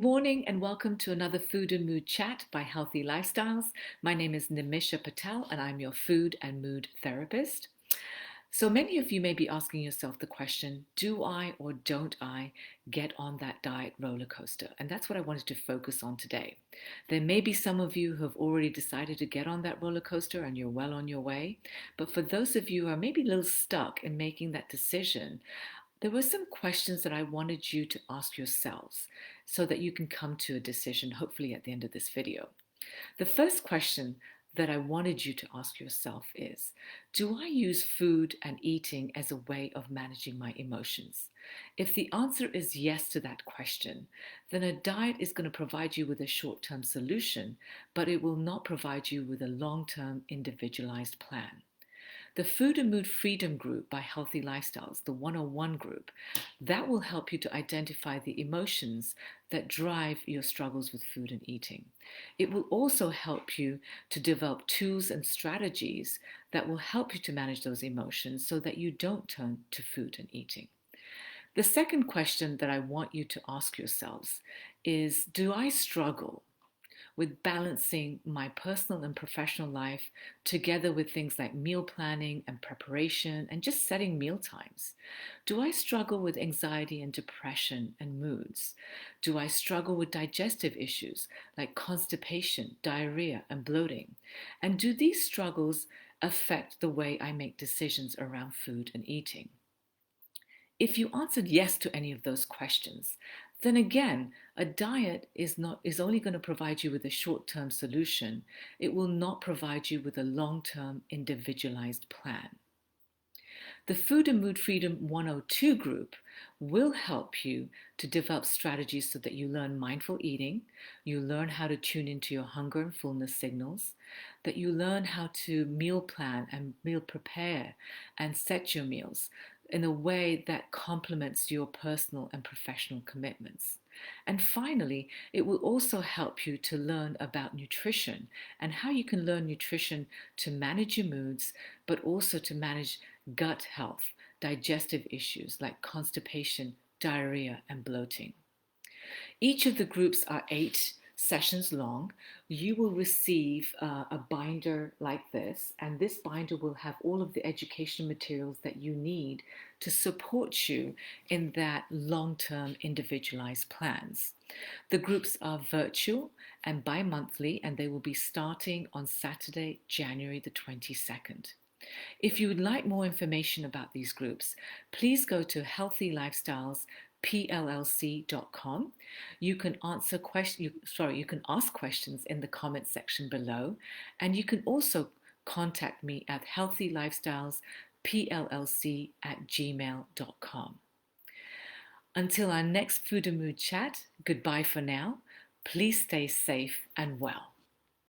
Morning and welcome to another Food and Mood Chat by Healthy Lifestyles. My name is Nimisha Patel and I'm your food and mood therapist. So many of you may be asking yourself the question, do I or don't I get on that diet roller coaster? And that's what I wanted to focus on today. There may be some of you who have already decided to get on that roller coaster and you're well on your way. But for those of you who are maybe a little stuck in making that decision, there were some questions that I wanted you to ask yourselves so that you can come to a decision, hopefully at the end of this video. The first question that I wanted you to ask yourself is, do I use food and eating as a way of managing my emotions? If the answer is yes to that question, then a diet is going to provide you with a short-term solution, but it will not provide you with a long-term individualized plan. The Food and Mood Freedom Group by Healthy Lifestyles, the 101 group, that will help you to identify the emotions that drive your struggles with food and eating. It will also help you to develop tools and strategies that will help you to manage those emotions so that you don't turn to food and eating. The second question that I want you to ask yourselves is, do I struggle with balancing my personal and professional life together with things like meal planning and preparation and just setting meal times? Do I struggle with anxiety and depression and moods? Do I struggle with digestive issues like constipation, diarrhea, and bloating? And do these struggles affect the way I make decisions around food and eating? If you answered yes to any of those questions, then again, a diet is only going to provide you with a short-term solution. It will not provide you with a long-term individualized plan. The Food and Mood Freedom 102 group will help you to develop strategies so that you learn mindful eating, you learn how to tune into your hunger and fullness signals, that you learn how to meal plan and meal prepare and set your meals in a way that complements your personal and professional commitments. And finally, it will also help you to learn about nutrition and how you can learn nutrition to manage your moods, but also to manage gut health, digestive issues like constipation, diarrhea, and bloating. Each of the groups are 8 sessions long. You will receive a binder like this, and this binder will have all of the educational materials that you need to support you in that long-term individualized plans. The groups are virtual and bi-monthly, and they will be starting on Saturday, January the 22nd. If you would like more information about these groups, please go to healthylifestylespllc.com. You can you can ask questions in the comment section below, and you can also contact me at healthylifestylespllc@gmail.com. Until our next Food and Mood chat, goodbye for now. Please stay safe and well.